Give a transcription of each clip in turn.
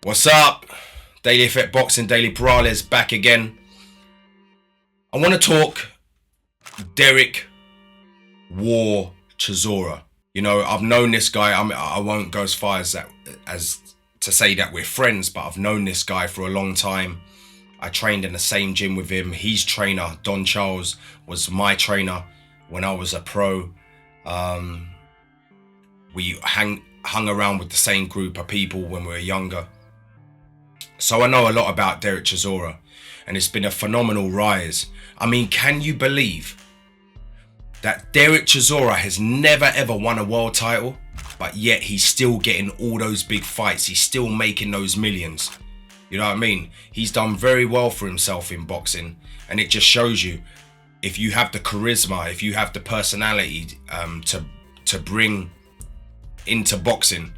What's up? Daily Effect Boxing, Daily Perales back again. I want to talk Derek War Chisora. You know, I've known this guy. I won't go as far as to say that we're friends, but I've known this guy for a long time. I trained in the same gym with him. His trainer, Don Charles, was my trainer when I was a pro. We hung around with the same group of people when we were younger. So I know a lot about Derek Chisora, and it's been a phenomenal rise. I mean, can you believe that Derek Chisora has never ever won a world title, but yet he's still getting all those big fights. He's still making those millions. You know what I mean? He's done very well for himself in boxing, and it just shows you, if you have the charisma, if you have the personality to bring into boxing,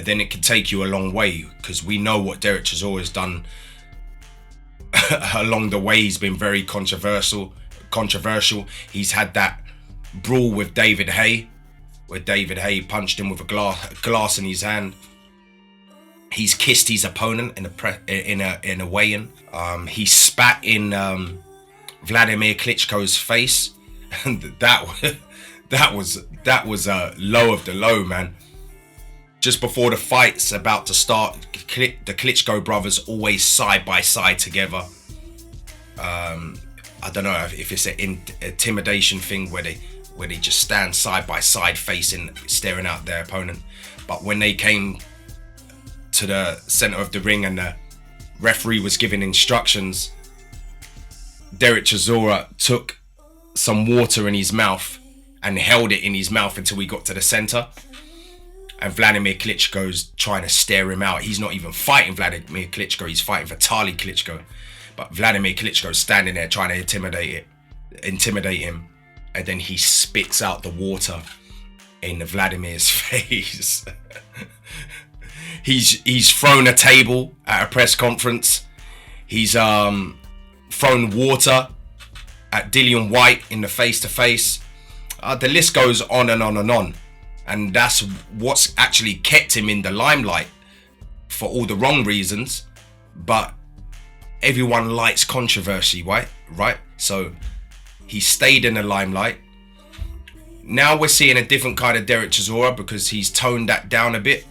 then it can take you a long way, because we know what Derek Chisora has done along the way. He's been very controversial. He's had that brawl with David Haye, where David Haye punched him with a glass in his hand. He's kissed his opponent in a weigh-in. He spat in Vladimir Klitschko's face, and that was a low of the low, man. Just before the fight's about to start, the Klitschko brothers always side by side together. I don't know if it's an intimidation thing where they just stand side by side, staring out their opponent. But when they came to the center of the ring and the referee was giving instructions, Derek Chisora took some water in his mouth and held it in his mouth until he got to the center. And Vladimir Klitschko's trying to stare him out. He's not even fighting Vladimir Klitschko. He's fighting Vitaly Klitschko. But Vladimir Klitschko's standing there trying to intimidate him. And then he spits out the water in Vladimir's face. He's thrown a table at a press conference. He's thrown water at Dillian Whyte in the face-to-face. The list goes on and on and on. And that's what's actually kept him in the limelight, for all the wrong reasons. But everyone likes controversy, right? So he stayed in the limelight. Now we're seeing a different kind of Derek Chisora, because he's toned that down a bit.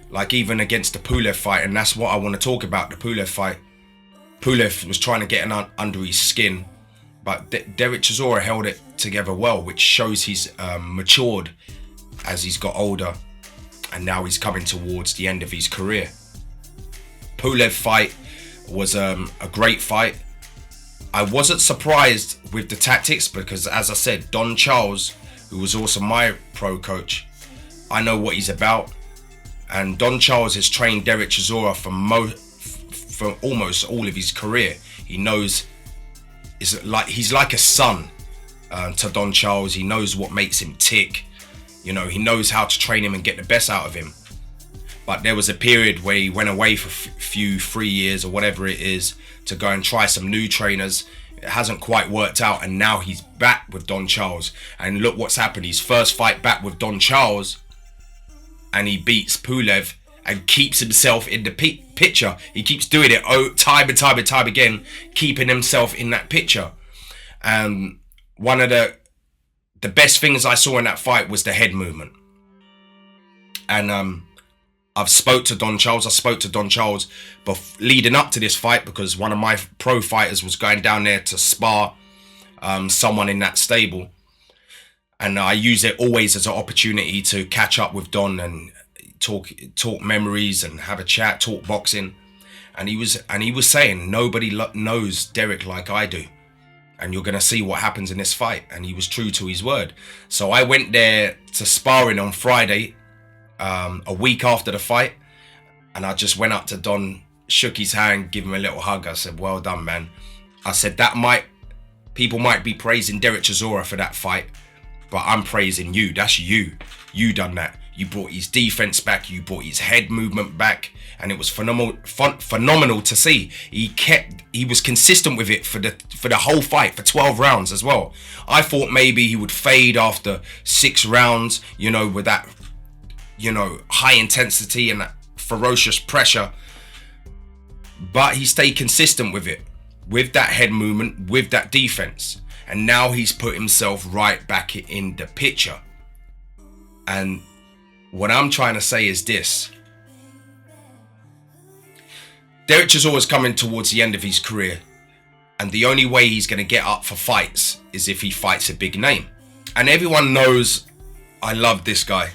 Like even against the Pulev fight, and that's what I want to talk about, the Pulev fight. Pulev was trying to get under his skin, but Derek Chisora held it together well, which shows he's matured as he's got older, and now he's coming towards the end of his career. Pulev fight was a great fight. I wasn't surprised with the tactics, because as I said, Don Charles, who was also my pro coach, I know what he's about, and Don Charles has trained Derek Chisora for almost all of his career. He knows, he's like a son to Don Charles. He knows what makes him tick. You know, he knows how to train him and get the best out of him. But there was a period where he went away for 3 years or whatever it is, to go and try some new trainers. It hasn't quite worked out, and now he's back with Don Charles. And look what's happened. His first fight back with Don Charles, and he beats Pulev and keeps himself in the picture. He keeps doing it time and time again, keeping himself in that picture. And one of the best things I saw in that fight was the head movement. And I've spoke to Don Charles. I spoke to Don Charles leading up to this fight, because one of my pro fighters was going down there to spar someone in that stable. And I use it always as an opportunity to catch up with Don and talk memories and have a chat, talk boxing. And he was saying, nobody knows Derek like I do, and you're going to see what happens in this fight. And he was true to his word. So I went there to sparring on Friday, a week after the fight, and I just went up to Don, shook his hand, give him a little hug. I said, well done, man. I said, people might be praising Derek Chisora for that fight, but I'm praising you. That's you. You done that. You brought his defense back. You brought his head movement back, and it was phenomenal to see. He was consistent with it for the whole fight, for 12 rounds as well. I thought maybe he would fade after 6 rounds, with that, high intensity and that ferocious pressure. But he stayed consistent with it, with that head movement, with that defense. And now he's put himself right back in the picture. And what I'm trying to say is this. Derek Chisora is coming towards the end of his career. And the only way he's going to get up for fights is if he fights a big name. And everyone knows I love this guy.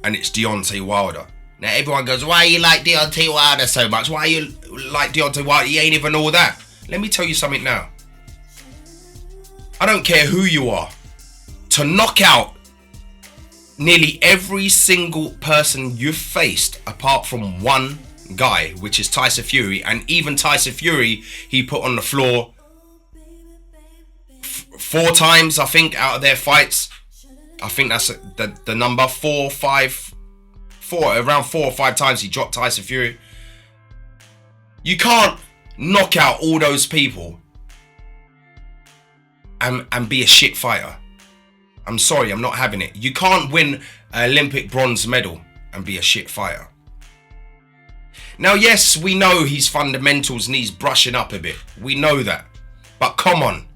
And it's Deontay Wilder. Now everyone goes, why you like Deontay Wilder so much? Why you like Deontay Wilder? He ain't even all that. Let me tell you something now. I don't care who you are. To knock out nearly every single person you've faced apart from one guy, which is Tyson Fury, and even Tyson Fury, he put on the floor 4 times, I think, out of their fights. I think that's the number, 4, 5, 4, around 4 or 5 times he dropped Tyson Fury. You can't knock out all those people and be a shit fighter. I'm sorry, I'm not having it. You can't win an Olympic bronze medal and be a shit fighter. Now, yes, we know his fundamentals needs brushing up a bit. We know that. But come on.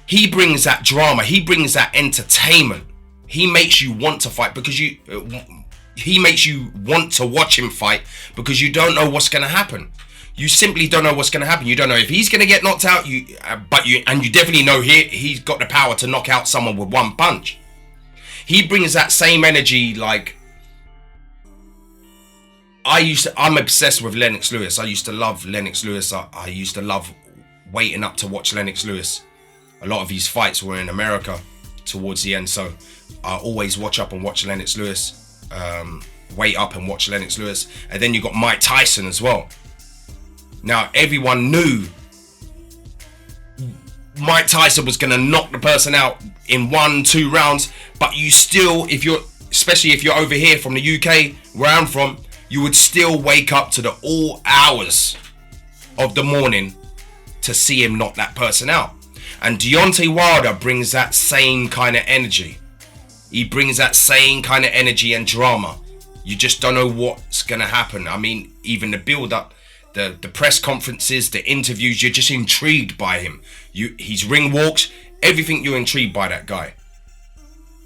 He brings that drama. He brings that entertainment. He makes you want to fight because he makes you want to watch him fight because you don't know what's going to happen. You simply don't know what's going to happen. You don't know if he's going to get knocked out. But you definitely know he's got the power to knock out someone with one punch. He brings that same energy. Like I'm obsessed with Lennox Lewis. I used to love Lennox Lewis. I used to love waiting up to watch Lennox Lewis. A lot of his fights were in America towards the end, so I always watch up and watch Lennox Lewis. Wait up and watch Lennox Lewis. And then you got Mike Tyson as well. Now, everyone knew Mike Tyson was going to knock the person out in 1-2 rounds, but you still, especially if you're over here from the UK, where I'm from, you would still wake up to the all hours of the morning to see him knock that person out. And Deontay Wilder brings that same kind of energy. He brings that same kind of energy and drama. You just don't know what's going to happen. I mean, even the build-up, the press conferences, the interviews, you're just intrigued by him. His ring walks, everything, you're intrigued by that guy.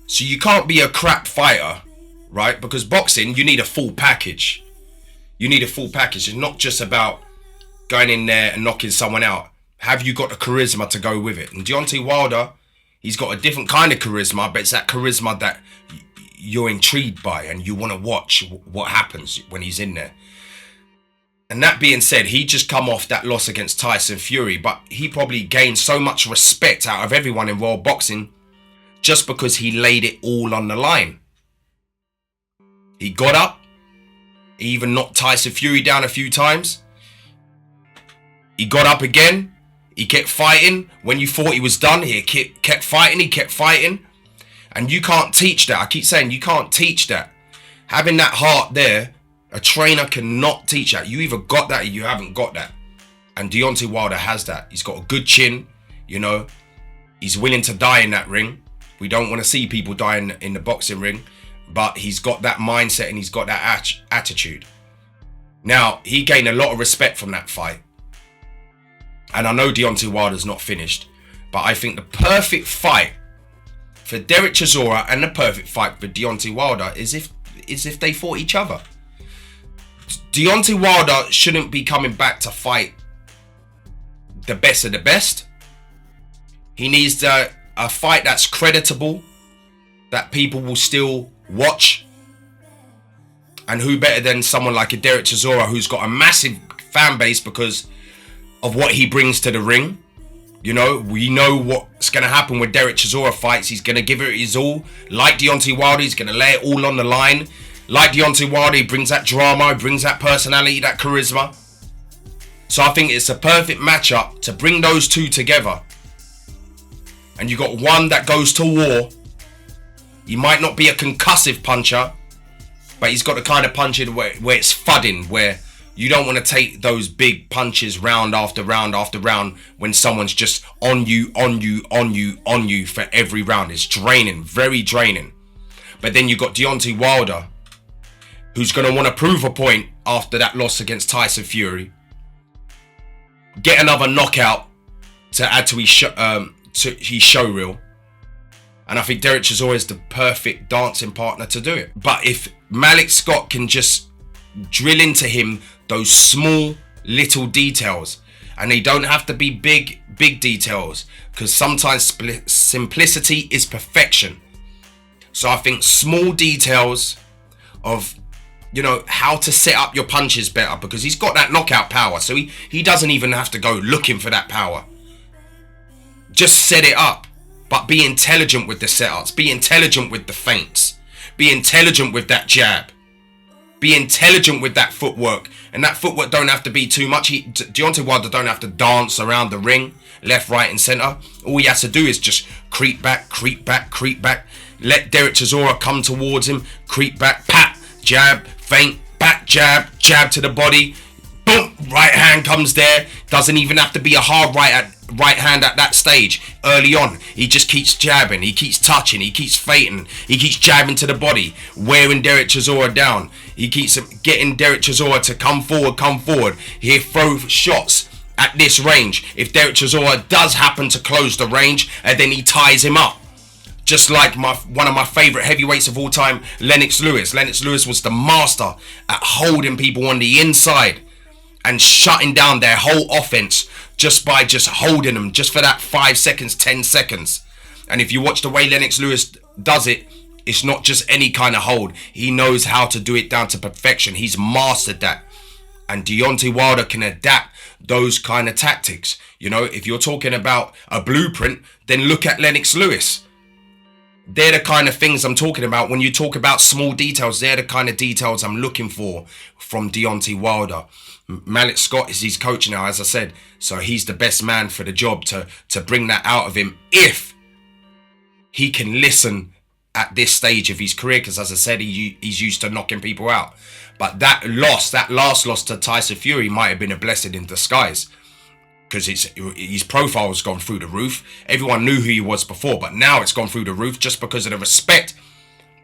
So you can't be a crap fighter, right? Because boxing, you need a full package. You need a full package. It's not just about going in there and knocking someone out. Have you got the charisma to go with it? And Deontay Wilder, he's got a different kind of charisma, but it's that charisma that you're intrigued by and you want to watch what happens when he's in there. And that being said, he just come off that loss against Tyson Fury, but he probably gained so much respect out of everyone in world boxing just because he laid it all on the line. He got up, he even knocked Tyson Fury down a few times. He got up again. He kept fighting. When you thought he was done, he kept fighting. He kept fighting. And you can't teach that. I keep saying you can't teach that. Having that heart there, a trainer cannot teach that. You either got that or you haven't got that. And Deontay Wilder has that. He's got a good chin. You know, he's willing to die in that ring. We don't want to see people die in the boxing ring. But he's got that mindset and he's got that attitude. Now, he gained a lot of respect from that fight. And I know Deontay Wilder's not finished, but I think the perfect fight for Derek Chisora and the perfect fight for Deontay Wilder is if they fought each other. Deontay Wilder shouldn't be coming back to fight the best of the best. He needs a fight that's creditable, that people will still watch. And who better than someone like a Derek Chisora, who's got a massive fan base because of what he brings to the ring. You know, we know what's going to happen with Derek Chisora fights. He's going to give it his all. Like Deontay Wilder, he's going to lay it all on the line. Like Deontay Wilder, he brings that drama, he brings that personality, that charisma. So I think it's a perfect matchup to bring those two together. And you got one that goes to war. He might not be a concussive puncher, but he's got the kind of punching where it's thudding, where you don't want to take those big punches round after round after round when someone's just on you for every round. It's draining, very draining. But then you got Deontay Wilder, who's going to want to prove a point after that loss against Tyson Fury. Get another knockout to add to his show reel. And I think Derek Chisora is the perfect dancing partner to do it. But if Malik Scott can just drill into him those small little details, and they don't have to be big details, because sometimes simplicity is perfection. So I think small details of, you know, how to set up your punches better, because he's got that knockout power. So he doesn't even have to go looking for that power. Just set it up, but be intelligent with the setups. Be intelligent with the feints. Be intelligent with that jab. Be intelligent with that footwork. And that footwork don't have to be too much. Deontay Wilder don't have to dance around the ring, left, right, and center. All he has to do is just creep back, creep back, creep back. Let Derek Chisora come towards him, creep back, pat, jab, feint, back jab, jab to the body. Boom, right hand comes there. Doesn't even have to be a hard right hand at that stage. Early on, he just keeps jabbing, he keeps touching, he keeps feinting, he keeps jabbing to the body, wearing Derek Chisora down. He keeps getting Derek Chisora to come forward. He'll throw shots at this range. If Derek Chisora does happen to close the range, and then he ties him up. Just like one of my favorite heavyweights of all time, Lennox Lewis. Lennox Lewis was the master at holding people on the inside and shutting down their whole offense just by just holding them just for that 5 seconds, 10 seconds. And if you watch the way Lennox Lewis does it, it's not just any kind of hold. He knows how to do it down to perfection. He's mastered that. And Deontay Wilder can adapt those kind of tactics. You know, if you're talking about a blueprint, then look at Lennox Lewis. They're the kind of things I'm talking about. When you talk about small details, they're the kind of details I'm looking for from Deontay Wilder. Malik Scott is his coach now, as I said. So he's the best man for the job to bring that out of him if he can listen at this stage of his career. Because as I said, he's used to knocking people out. But that last loss to Tyson Fury might have been a blessing in disguise. Because his profile has gone through the roof. Everyone knew who he was before, but now it's gone through the roof just because of the respect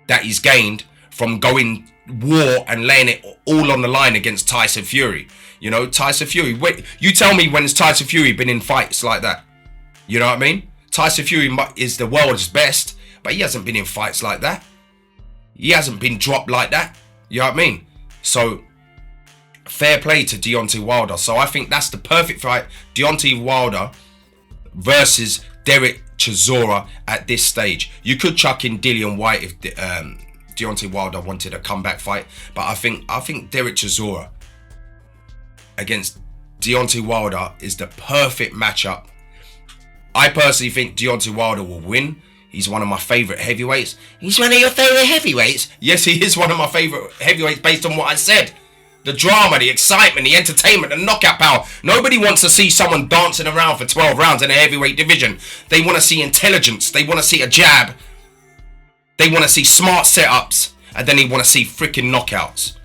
that he's gained from going war and laying it all on the line against Tyson Fury. You know, Tyson Fury. Wait, you tell me when has Tyson Fury been in fights like that? You know what I mean? Tyson Fury is the world's best, but he hasn't been in fights like that. He hasn't been dropped like that. You know what I mean? So fair play to Deontay Wilder. So I think that's the perfect fight. Deontay Wilder versus Derek Chisora at this stage. You could chuck in Dillian Whyte if Deontay Wilder wanted a comeback fight, but I think Derek Chisora against Deontay Wilder is the perfect matchup. I personally think Deontay Wilder will win. He's one of my favourite heavyweights. He's one of your favourite heavyweights? Yes, he is one of my favourite heavyweights based on what I said. The drama, the excitement, the entertainment, the knockout power. Nobody wants to see someone dancing around for 12 rounds in a heavyweight division. They want to see intelligence. They want to see a jab. They want to see smart setups. And then they want to see freaking knockouts.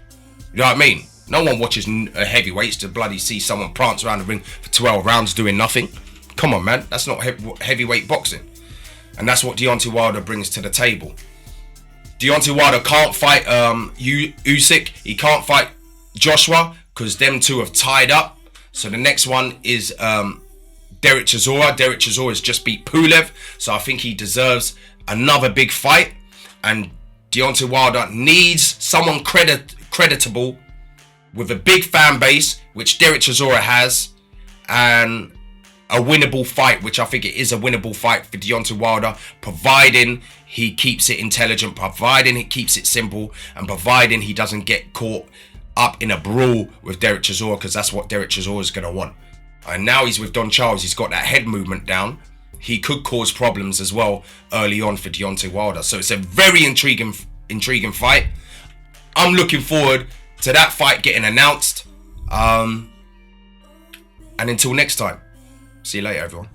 You know what I mean? No one watches heavyweights to bloody see someone prance around the ring for 12 rounds doing nothing. Come on, man. That's not heavyweight boxing. And that's what Deontay Wilder brings to the table. Deontay Wilder can't fight Usyk. He can't fight Joshua because them two have tied up. So the next one is Derek Chisora. Derek Chisora has just beat Pulev. So I think he deserves another big fight. And Deontay Wilder needs someone creditable with a big fan base, which Derek Chisora has, and a winnable fight, which I think it is a winnable fight for Deontay Wilder, providing he keeps it intelligent, providing he keeps it simple, and providing he doesn't get caught up in a brawl with Derek Chisora, because that's what Derek Chisora is going to want. And now he's with Don Charles, he's got that head movement down. He could cause problems as well early on for Deontay Wilder. So it's a very intriguing fight. I'm looking forward to that fight getting announced. And until next time, see you later, everyone.